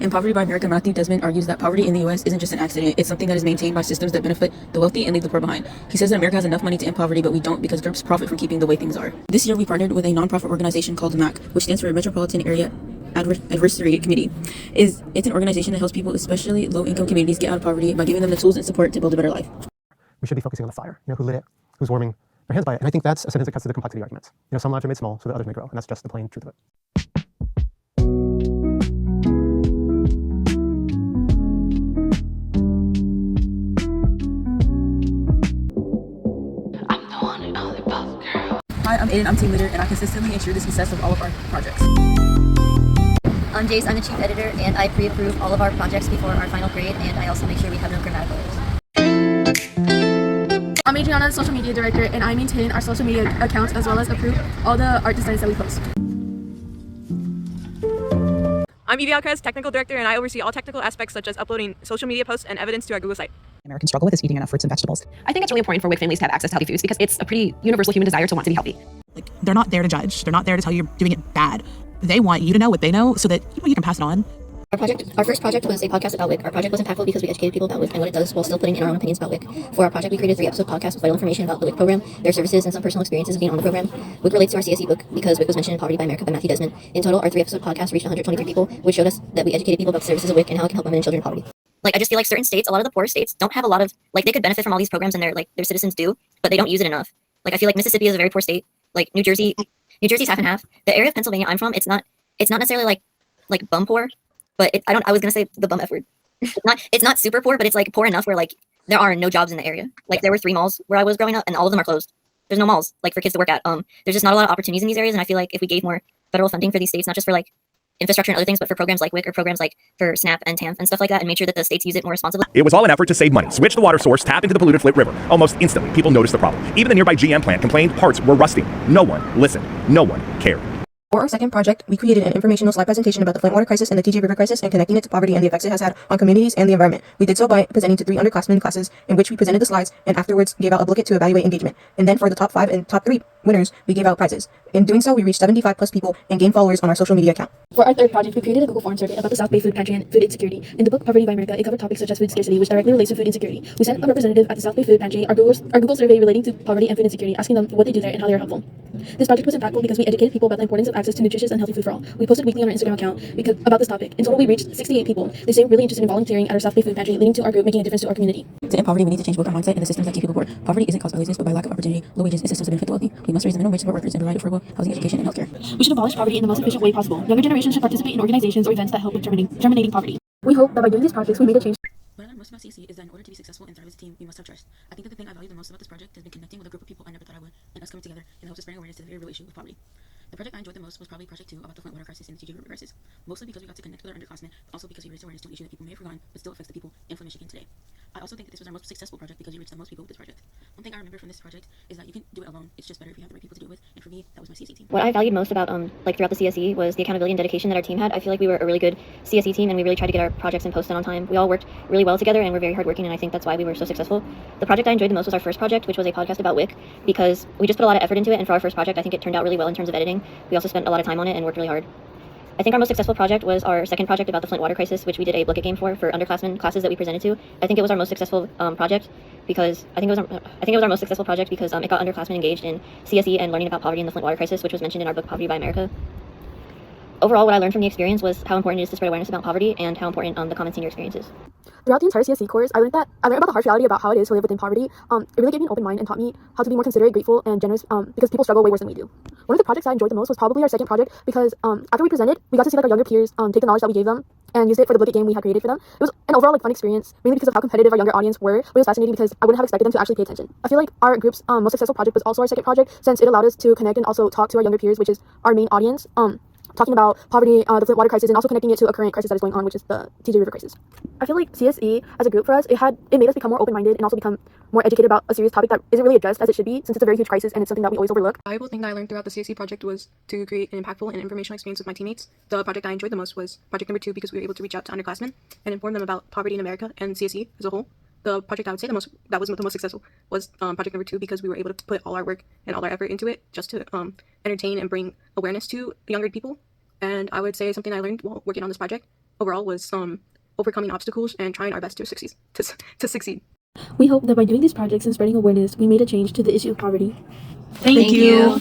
In Poverty by America, Matthew Desmond argues that poverty in the U.S. isn't just an accident, it's something that is maintained by systems that benefit the wealthy and leave the poor behind. He says that America has enough money to end poverty, but we don't because groups profit from keeping the way things are. This year, we partnered with a nonprofit organization called MAC, which stands for Metropolitan Area Adversary Committee. It's an organization that helps people, especially low-income communities, get out of poverty by giving them the tools and support to build a better life. We should be focusing on the fire, who lit it, who's warming their hands by it. And I think that's a sentence that cuts to the complexity arguments. Some lives are made small so that others may grow, and that's just the plain truth of it. Hi, I'm Aiden, I'm team leader, and I consistently ensure the success of all of our projects. I'm Jace, I'm the chief editor, and I pre-approve all of our projects before our final grade, and I also make sure we have no grammatical errors. I'm Adriana, the social media director, and I maintain our social media accounts as well as approve all the art designs that we post. I'm Evie Alcaraz, technical director, and I oversee all technical aspects such as uploading social media posts and evidence to our Google site. Americans struggle with is eating enough fruits and vegetables. I think it's really important for WIC families to have access to healthy foods because it's a pretty universal human desire to want to be healthy. They're not there to judge. They're not there to tell you you're doing it bad. They want you to know what they know so that you can pass it on. Our first project was a podcast about W.E.P.P. Our project was impactful because we educated people about W.E.P.P. and what it does while still putting in our own opinions about W.E.P.P. For our project, we created a 3-episode podcast with vital information about the W.E.P.P. program, their services, and some personal experiences of being on the program. W.E.P.P. relates to our CSE book because W.E.P.P. was mentioned in Poverty by America by Matthew Desmond. In total, our 3-episode podcast reached 123 people, which showed us that we educated people about the services of W.E.P.P. and how it can help women and children in poverty. I just feel like certain states, a lot of the poor states, don't have a lot of, they could benefit from all these programs and their citizens do, but they don't use it enough. I feel like Mississippi is a very poor state. New Jersey's half and half. The area of Pennsylvania I'm from, it's not necessarily like bum poor, but I was gonna say the bum F word. It's not super poor, but it's poor enough where there are no jobs in the area. There were 3 malls where I was growing up, and all of them are closed. There's no malls for kids to work at. There's just not a lot of opportunities in these areas, and I feel like if we gave more federal funding for these states, not just for infrastructure and other things, but for programs like WIC or programs for SNAP and TAMF and stuff like that, and made sure that the states use it more responsibly. It was all an effort to save money. Switch the water source, tap into the polluted Flint River. Almost instantly, people noticed the problem. Even the nearby GM plant complained parts were rusting. No one listened. No one cared. For our second project, we created an informational slide presentation about the Flint water crisis and the TJ River crisis and connecting it to poverty and the effects it has had on communities and the environment. We did so by presenting to 3 underclassmen classes in which we presented the slides and afterwards gave out a booklet to evaluate engagement. And then for the top 5 and top 3 winners, we gave out prizes. In doing so, we reached 75 plus people and gained followers on our social media account. For our third project, we created a Google Form survey about the South Bay food pantry and food insecurity. In the book Poverty by America, it covered topics such as food scarcity, which directly relates to food insecurity. We sent a representative at the South Bay food pantry our Google survey relating to poverty and food insecurity, asking them what they do there and how they are helpful. This project was impactful because we educated people about the importance of access to nutritious and healthy food for all. We posted weekly on our Instagram account about this topic. In total, we reached 68 people. They seemed really interested in volunteering at our South Bay food pantry, leading to our group making a difference to our community. To end poverty, we need to change both our mindset and the systems that keep people poor. Poverty isn't caused by laziness, but by lack of opportunity, low wages, and systems that benefit the wealthy. We must raise the minimum wage to support workers and provide affordable housing, education, and healthcare. We should abolish poverty in the most efficient way possible. Younger generations should participate in organizations or events that help with terminating poverty. We hope that by doing these projects, we made a change. What I learned most about CSE is that in order to be successful and thrive as a team, we must have trust. I think that the thing I value the most about this project has been connecting with a group of people I never thought I would, and us coming together in the hopes of spreading awareness to the very real issue of poverty. The project I enjoyed the most was probably Project 2 about the Flint water crisis and the TJ River crisis, mostly because we got to connect with our underclassmen, but also because we raised awareness to an issue that people may have forgotten, but still affects the people in Flint, Michigan today. I also think that this was our most successful project because we reached the most people with this project. One thing I remember from this project is that you can do it alone, it's just better if you have the right people to do it with, and for me, that was my CSE team. What I valued most about throughout the CSE was the accountability and dedication that our team had. I feel like we were a really good CSE team, and we really tried to get our projects and posted on time. We all worked really well together, and we're very hardworking, and I think that's why we were so successful. The project I enjoyed the most was our first project, which was a podcast about WIC, because we just put a lot of effort into it, and for our first project, I think it turned out really well in terms of editing. We also spent a lot of time on it and worked really hard. I think our most successful project was our second project about the Flint water crisis, which we did a booklet game for underclassmen classes that we presented to. I think it was our most successful project because it got underclassmen engaged in CSE and learning about poverty in the Flint water crisis, which was mentioned in our book Poverty by America. Overall, what I learned from the experience was how important it is to spread awareness about poverty and how important the common senior experience is. Throughout the entire CSE course, I learned about the harsh reality about how it is to live within poverty. It really gave me an open mind and taught me how to be more considerate, grateful, and generous because people struggle way worse than we do. One of the projects I enjoyed the most was probably our second project because after we presented, we got to see our younger peers take the knowledge that we gave them and use it for the booklet game we had created for them. It was an overall fun experience, mainly because of how competitive our younger audience were, but it was fascinating because I wouldn't have expected them to actually pay attention. I feel like our group's most successful project was also our second project since it allowed us to connect and also talk to our younger peers, which is our main audience. Talking about poverty, the Flint water crisis, and also connecting it to a current crisis that is going on, which is the TJ River crisis. I feel like CSE as a group for us, it made us become more open-minded and also become more educated about a serious topic that isn't really addressed as it should be, since it's a very huge crisis and it's something that we always overlook. A valuable thing that I learned throughout the CSE project was to create an impactful and informational experience with my teammates. The project I enjoyed the most was project number 2 because we were able to reach out to underclassmen and inform them about poverty in America and CSE as a whole. The project I would say that was the most successful was project number 2 because we were able to put all our work and all our effort into it just to entertain and bring awareness to younger people. And I would say something I learned while working on this project overall was overcoming obstacles and trying our best to succeed. We hope that by doing these projects and spreading awareness, we made a change to the issue of poverty. Thank you.